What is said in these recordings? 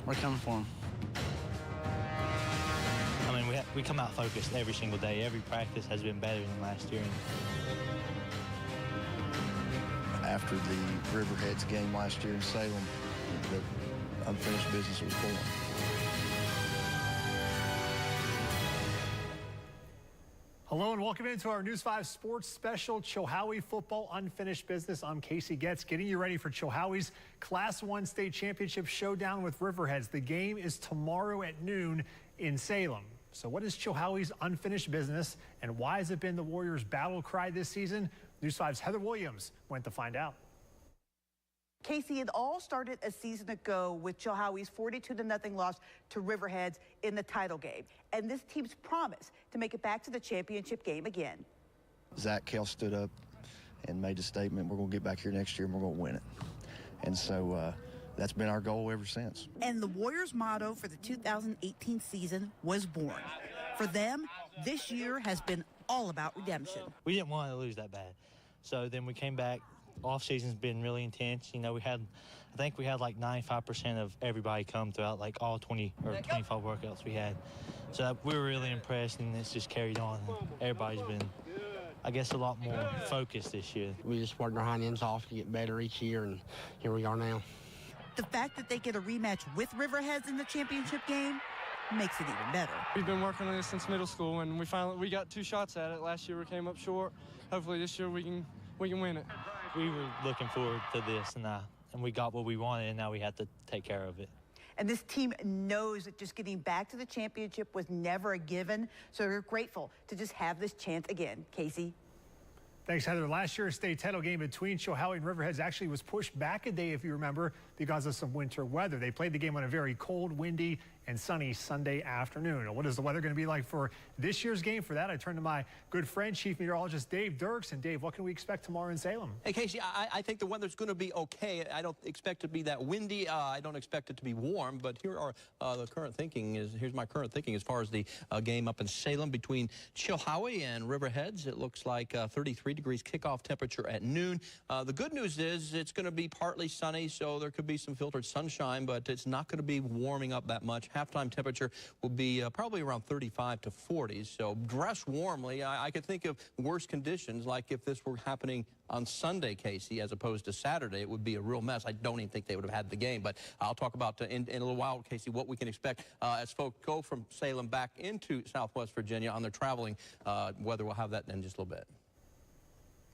We're coming for them. I mean, we come out focused every single day. Every practice has been better than last year. After the Riverheads game last year in Salem, the unfinished business was born. Hello and welcome into our News 5 Sports Special, Chilhowie Football Unfinished Business. I'm Casey Getz, getting you ready for Chilhowie's Class 1 State Championship showdown with Riverheads. The game is tomorrow at noon in Salem. So what is Chilhowie's unfinished business, and why has it been the Warriors' battle cry this season? News 5's Heather Williams went to find out. Casey, it all started a season ago with Chilhowie's 42-0 loss to Riverheads in the title game, and this team's promise to make it back to the championship game again. ZACK, CALE stood up and made a statement, we're going to get back here next year and we're going to win it. And so that's been our goal ever since. And the Warriors' motto for the 2018 season was born. For them, this year has been all about redemption. We didn't want to lose that bad. So then we came back. Off-season's been really intense. You know, I think we had like 95% of everybody come throughout like all 20 or 25 workouts we had. So we were really impressed, and it's just carried on. Everybody's been, I guess, a lot more focused this year. We just worked our hind ends off to get better each year, and here we are now. The fact that they get a rematch with Riverheads in the championship game makes it even better. We've been working on this since middle school, and we got 2 shots at it. Last year we came up short. Hopefully this year we can win it. We were looking forward to this, and we got what we wanted, and now we had to take care of it. And this team knows that just getting back to the championship was never a given, so we're grateful to just have this chance again. Casey? Thanks, Heather. Last year's state title game between Chilhowie and Riverheads actually was pushed back a day, if you remember, because of some winter weather. They played the game on a very cold, windy, and sunny Sunday afternoon. What is the weather going to be like for this year's game? For that, I turn to my good friend, Chief Meteorologist Dave Dirks. And Dave, what can we expect tomorrow in Salem? Hey, Casey, I think the weather's going to be okay. I don't expect it to be that windy. I don't expect it to be warm. But here are the current thinking. Here's my current thinking as far as the game up in Salem between Chilhowie and Riverheads. It looks like 33 degrees kickoff temperature at noon. The good news is it's going to be partly sunny, so there could be some filtered sunshine, but it's not going to be warming up that much. Halftime temperature will be probably around 35 to 40, so dress warmly. I could think of worse conditions, like if this were happening on Sunday, Casey, as opposed to Saturday, it would be a real mess. I don't even think they would have had the game, but I'll talk about in a little while, Casey, what we can expect as folks go from Salem back into Southwest Virginia on their traveling. Weather, we'll have that in just a little bit.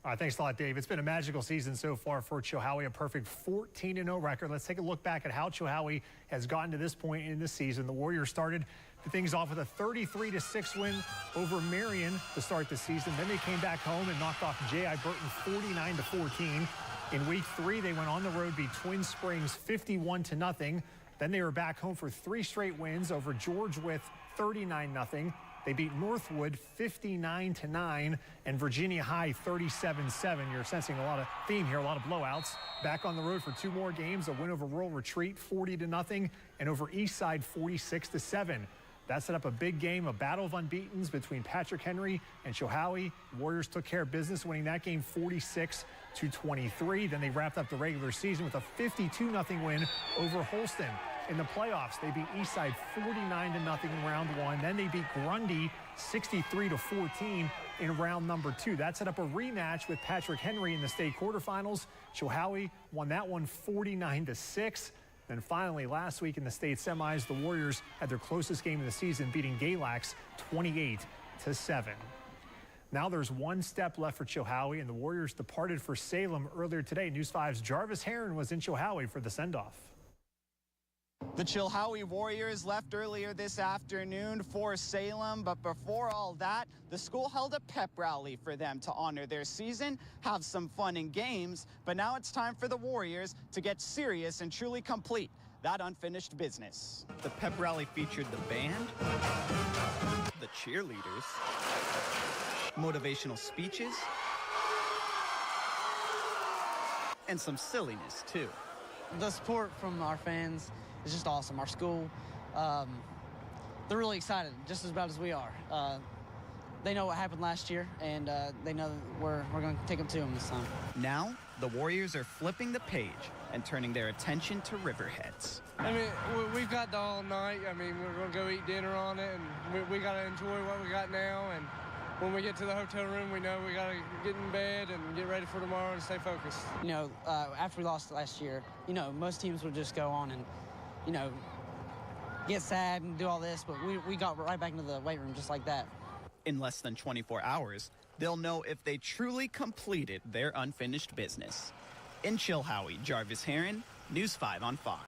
All right, thanks a lot, Dave. It's been a magical season so far for Chilhowie, a perfect 14-0 record. Let's take a look back at how Chilhowie has gotten to this point in the season. The Warriors started things off with a 33-6 win over Marion to start the season. Then they came back home and knocked off J.I. Burton 49-14. In week 3, they went on the road, beat Twin Springs 51-0. Then they were back home for 3 straight wins over George Wythe 39-0. They beat Northwood 59-9 and Virginia High 37-7. You're sensing a lot of theme here, a lot of blowouts. Back on the road for 2 more games, a win over Rural Retreat 40-0 and over Eastside 46-7. That set up a big game, a battle of unbeatens between Patrick Henry and Chilhowie. Warriors took care of business, winning that game 46-23. Then they wrapped up the regular season with a 52-0 win over Holston. In the playoffs, they beat Eastside 49-0 in round 1. Then they beat Grundy 63-14 in round number 2. That set up a rematch with Patrick Henry in the state quarterfinals. Chilhowie won that one 49-6. Then finally, last week in the state semis, the Warriors had their closest game of the season, beating Galax 28-7. Now there's 1 step left for Chilhowie, and the Warriors departed for Salem earlier today. News 5's Jarvis HAREN was in Chilhowie for the send-off. The Chilhowie Warriors left earlier this afternoon for Salem, but before all that, the school held a pep rally for them to honor their season, have some fun and games, but now it's time for the Warriors to get serious and truly complete that unfinished business. The pep rally featured the band, the cheerleaders, motivational speeches, and some silliness, too. The support from our fans is just awesome. Our school, they're really excited, just as bad as we are. they know what happened last year, and they know we're going to take them to them this time. Now, the Warriors are flipping the page and turning their attention to Riverheads. I mean, we've got all night. I mean, we're going to go eat dinner on it, and we got to enjoy what we got now. And when we get to the hotel room, we know we got to get in bed and get ready for tomorrow and stay focused. You know, after we lost last year, you know, most teams would just go on and, you know, get sad and do all this, but we got right back into the weight room just like that. In less than 24 hours, they'll know if they truly completed their unfinished business. In Chilhowie, Jarvis, HAREN, News 5 on Fox.